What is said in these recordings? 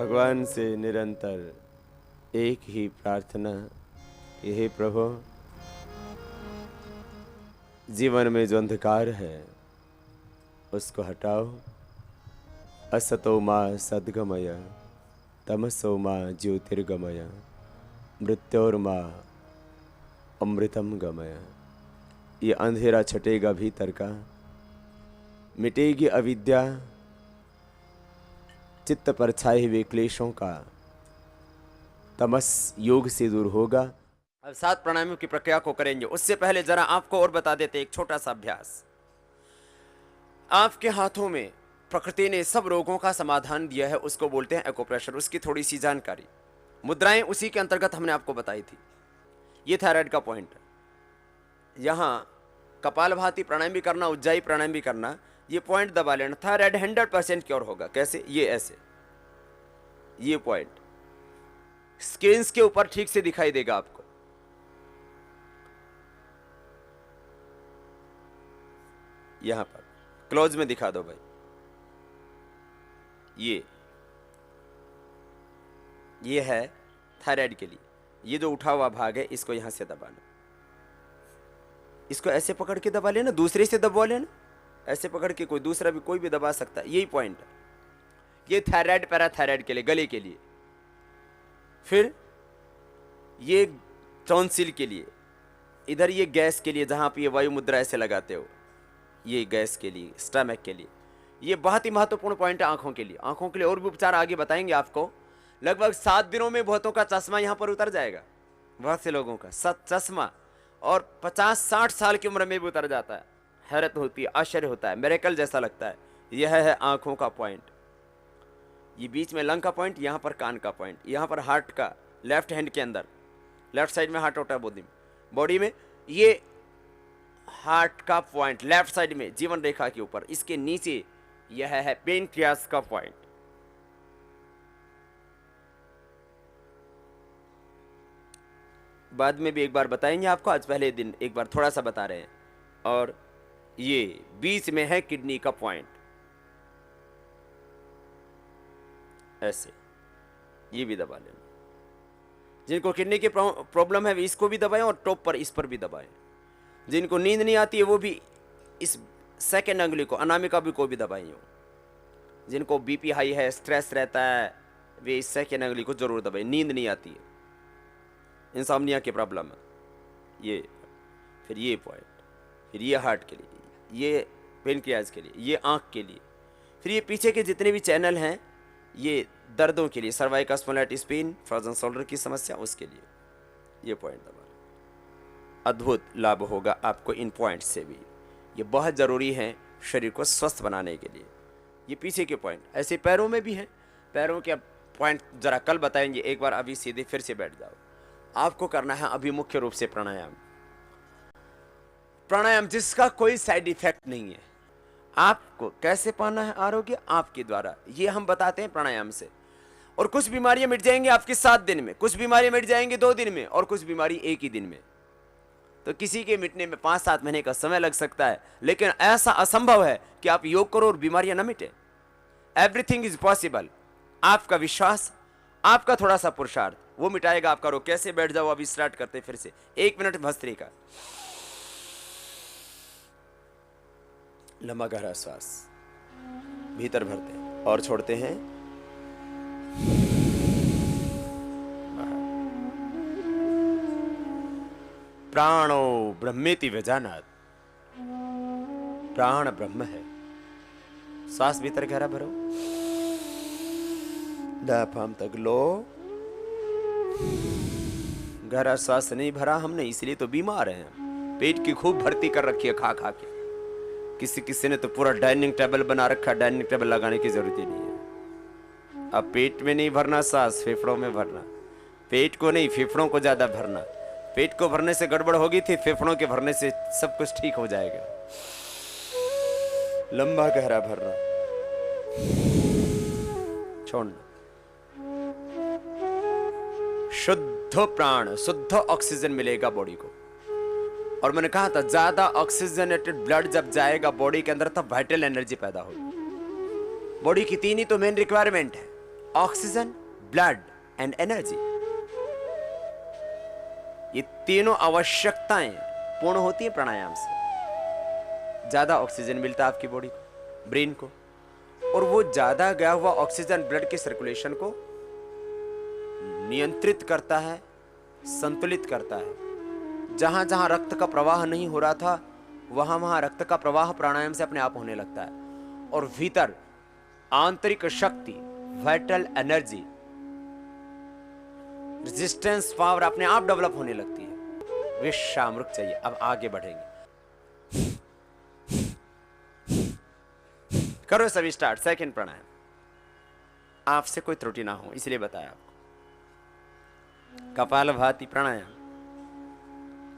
भगवान से निरंतर एक ही प्रार्थना, हे प्रभु, जीवन में जो अंधकार है उसको हटाओ। असतो मां सद्गमय, तमसो मां ज्योतिर्गमय, मृत्योर्मां अमृतम गमय। ये अंधेरा छटेगा भीतर का, मिटेगी अविद्या, चित्त पर छाए हुए क्लेशों का तमस योग से दूर होगा। अब 7 प्राणायामों की प्रक्रिया को करेंगे। उससे पहले जरा आपको और बता देते एक छोटा सा अभ्यास। आपके हाथों में प्रकृति ने सब रोगों का समाधान दिया है, उसको बोलते हैं एक्यूप्रेशर। उसकी थोड़ी सी जानकारी, मुद्राएं उसी के अंतर्गत हमने आपको बताई थी। ये थायराइड का पॉइंट है। यहाँ कपालभाति प्राणायाम भी करना, उज्जाई प्राणायाम भी करना, ये पॉइंट दबा लेना। थायराइड 100% क्योर होगा। कैसे? ये ऐसे, ये पॉइंट स्क्रीन के ऊपर ठीक से दिखाई देगा आपको। यहां पर क्लोज में दिखा दो भाई। ये है थायराइड के लिए। ये जो उठा हुआ भाग है इसको यहां से दबाना। इसको ऐसे पकड़ के दबा लेना, दूसरे से दबा लेना, ऐसे पकड़ के। कोई दूसरा भी कोई भी दबा सकता है। यही पॉइंट है। ये थायराइड पैराथायराइड के लिए, गले के लिए। फिर ये टॉन्सिल के लिए। इधर ये गैस के लिए, जहां आप ये वायु मुद्रा ऐसे लगाते हो, ये गैस के लिए, स्टमक के लिए। ये बहुत ही महत्वपूर्ण पॉइंट है आंखों के लिए। आंखों के लिए और भी उपचार आगे बताएंगे आपको। लगभग 7 दिनों में बहुतों का चश्मा यहां पर उतर जाएगा। बहुत से लोगों का चश्मा, और 50-60 साल की उम्र में भी उतर जाता है। हैरत होती है, आश्चर्य होता है, मिरेकल जैसा लगता है। यह है आंखों का पॉइंट। ये बीच में लंग का पॉइंट, यहाँ पर कान का पॉइंट, यहाँ पर हार्ट का, लेफ्ट हैंड के अंदर, लेफ्ट साइड में हार्ट होता है बॉडी में। ये हार्ट का पॉइंट लेफ्ट साइड में, जीवन रेखा के ऊपर। इसके नीचे यह है पेनक्रियास का पॉइंट। बाद में भी एक बार बताएंगे आपको, आज पहले दिन एक बार थोड़ा सा बता रहे हैं। और ये बीच में है किडनी का पॉइंट, ऐसे। ये भी दबा लेना। जिनको किडनी की प्रॉब्लम है इसको भी दबाएं, और टॉप पर, इस पर भी दबाएं। जिनको नींद नहीं आती है वो भी इस सेकंड अंगुली को, अनामिका भी को भी दबाएं। जिनको बीपी हाई है, स्ट्रेस रहता है, वे इस सेकंड अंगुली को जरूर दबाएं। नींद नहीं आती है, इंसोम्निया की प्रॉब्लम है, ये। फिर ये पॉइंट, फिर ये हार्ट के लिए, ये पेनक्रियाज के लिए, ये आँख के लिए। फिर ये पीछे के जितने भी चैनल हैं, ये दर्दों के लिए, cervical spondylitis pain, frozen shoulder की समस्या, उसके लिए ये पॉइंट दबा। अद्भुत लाभ होगा आपको इन पॉइंट से भी। ये बहुत ज़रूरी है शरीर को स्वस्थ बनाने के लिए। ये पीछे के पॉइंट ऐसे पैरों में भी हैं। पैरों के पॉइंट जरा कल बताएंगे। एक बार अभी सीधे फिर से बैठ जाओ। आपको करना है अभी मुख्य रूप से प्राणायाम। प्राणायाम जिसका कोई साइड इफेक्ट नहीं है। आपको कैसे पाना है आरोग्य? आपके द्वारा। ये हम बताते हैं प्राणायाम से। और कुछ बीमारियां मिट जाएंगी आपके 7 दिन में, कुछ बीमारियां मिट जाएंगी 2 दिन में, और कुछ बीमारी 1 ही दिन में। तो किसी के मिटने में 5-7 महीने का समय लग सकता है, लेकिन ऐसा असंभव है कि आप योग करो और बीमारियां न मिटे। Everything is possible. आपका विश्वास, आपका थोड़ा सा पुरुषार्थ, वो मिटाएगा आपका रोग। कैसे? बैठ जाओ, अभी स्टार्ट करते फिर से। 1 मिनट भस्त्री का लंबा गहरा श्वास भीतर भरते हैं और छोड़ते हैं बाहर। प्राणो ब्रह्मेति व्यजानात्। प्राण ब्रह्म है। श्वास भीतर गहरा भरो, डायफ्राम तक लो। गहरा श्वास नहीं भरा हमने, इसलिए तो बीमार हैं। पेट की खूब भर्ती कर रखी है खा खा के। किसी ने तो पूरा डाइनिंग टेबल बना रखा। डाइनिंग टेबल लगाने की जरूरत ही नहीं है। अब पेट में नहीं भरना सांस, फेफड़ों में भरना। पेट को नहीं, फेफड़ों को ज्यादा भरना। पेट को भरने से गड़बड़ होगी थी, फेफड़ों के भरने से सब कुछ ठीक हो जाएगा। लंबा गहरा भरना, छोड़ना। शुद्ध प्राण, शुद्ध ऑक्सीजन मिलेगा बॉडी को। और मैंने कहा था ज्यादा ऑक्सीजनेटेड ब्लड जब जाएगा बॉडी के अंदर तब वाइटल एनर्जी पैदा होगी। बॉडी की 3 ही तो मेन रिक्वायरमेंट है। Oxygen, blood and energy. ये तीनों आवश्यकताएं पूर्ण होती है प्राणायाम से। ज्यादा ऑक्सीजन मिलता है आपकी बॉडी को, ब्रेन को, और वो ज्यादा गया हुआ ऑक्सीजन ब्लड के सर्कुलेशन को नियंत्रित करता है, संतुलित करता है। जहां जहां रक्त का प्रवाह नहीं हो रहा था, वहां वहां रक्त का प्रवाह प्राणायाम से अपने आप होने लगता है, और भीतर आंतरिक शक्ति, वाइटल एनर्जी, रेजिस्टेंस पावर अपने आप डेवलप होने लगती है। विश्राम रुक चाहिए। अब आगे बढ़ेंगे। करो सभी स्टार्ट। सेकंड प्राणायाम। आपसे कोई त्रुटि ना हो इसलिए बताया आपको। कपालभाति प्राणायाम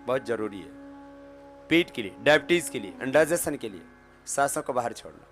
बहुत जरूरी है पेट के लिए, डायबिटीज के लिए, इंडाइजेशन के लिए। सांसों को बाहर छोड़ना।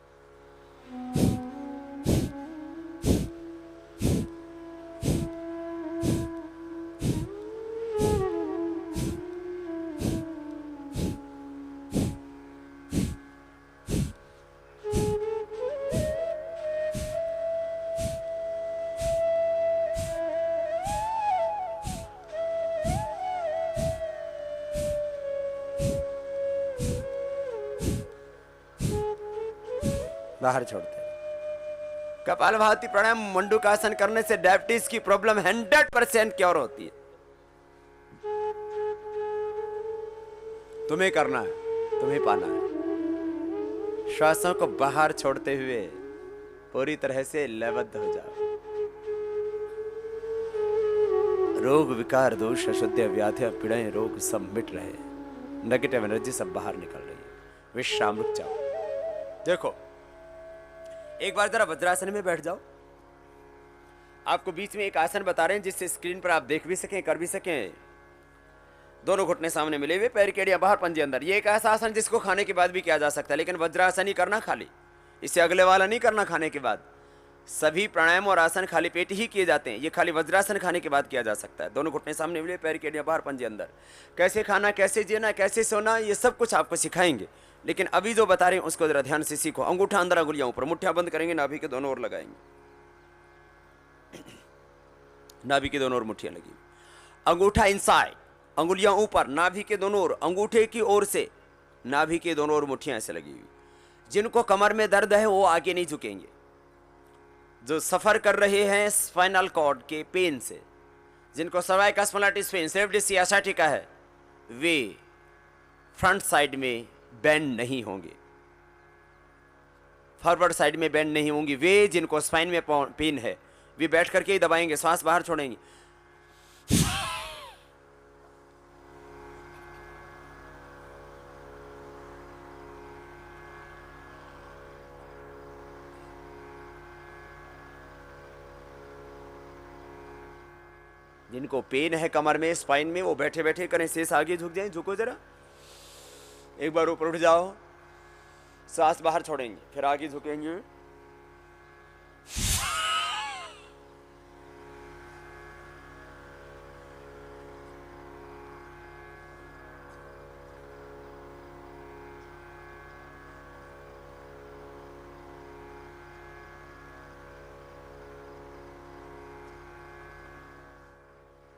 बाहर छोड़ते हैं। कपालभाति प्राणायाम मंडूकासन करने से डायबिटीज की प्रॉब्लम 100% क्योर होती है। तुम्हें करना है, तुम्हें पाना है। श्वासों को बाहर छोड़ते हुए पूरी तरह से लयबद्ध हो जाओ। रोग, विकार, दोष, अशुद्धि, व्याधियां, पीड़ाएं, रोग सब मिट रहे हैं। नेगेटिव एनर्जी सब बाहर निकल रही है। विश्राम रुक जाओ। देखो, एक बार जरा वज्रासन में बैठ जाओ। आपको बीच में एक आसन बता रहे हैं जिससे स्क्रीन पर आप देख भी सकें, कर भी सकें। दोनों घुटने सामने मिले हुए, पैर की एड़ियां बाहर, पंजे अंदर। ये एक ऐसा आसन जिसको खाने के बाद भी किया जा सकता है, लेकिन वज्रासन ही करना खाली, इससे अगले वाला नहीं करना खाने के बाद। सभी प्राणायाम और आसन खाली पेट ही किए जाते हैं। ये खाली वज्रासन खाने के बाद किया जा सकता है। दोनों घुटने सामने मिले, पैर की एड़ियां बाहर, पंजे अंदर। कैसे खाना, कैसे जीना, कैसे सोना, ये सब कुछ आपको सिखाएंगे। लेकिन अभी जो बता रहे हैं उसको जरा ध्यान से सीखो। अंगूठा अंदर, अंगुलियां ऊपर, मुट्ठियां बंद करेंगे, नाभि के दोनों ओर लगाएंगे। नाभि के दोनों ओर मुट्ठियां लगी, अंगूठा इनसाइड, अंगुलियां ऊपर, नाभि के दोनों ओर, अंगूठे की ओर से नाभि के दोनों ओर मुट्ठियां ऐसे लगी हुई। जिनको कमर में दर्द है वो आगे नहीं झुकेंगे। जो सफर कर रहे हैं स्पाइनल कॉर्ड के पेन से, जिनको सर्वाइकल स्पॉन्डिलोसिस पेन, स्लेफ्ट डिस्क या sciatica है, वे फ्रंट साइड में बेंड नहीं होंगे, फॉरवर्ड साइड में बेंड नहीं होंगी। वे जिनको स्पाइन में पेन है वे बैठ करके ही दबाएंगे, सांस बाहर छोड़ेंगे। जिनको पेन है कमर में, स्पाइन में, वो बैठे बैठे करें। शेष आगे झुक जाएं। झुको जरा, एक बार ऊपर उठ जाओ, सांस बाहर छोड़ेंगे, फिर आगे झुकेंगे।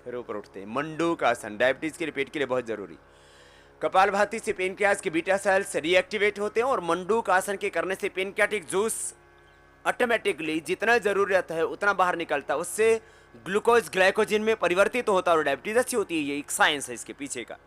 फिर ऊपर उठते हैं। मंडूक आसन डायबिटीज के लिए, पेट के लिए बहुत जरूरी। कपालभाति से पेनक्रियास के बीटा सेल्स रिएक्टिवेट होते हैं, और मंडूक आसन के करने से पेनक्रियाटिक जूस ऑटोमेटिकली जितना जरूरत है उतना बाहर निकलता है। उससे ग्लूकोज ग्लाइकोजन में परिवर्तित होता है और डायबिटीज अच्छी होती है। ये एक साइंस है इसके पीछे का।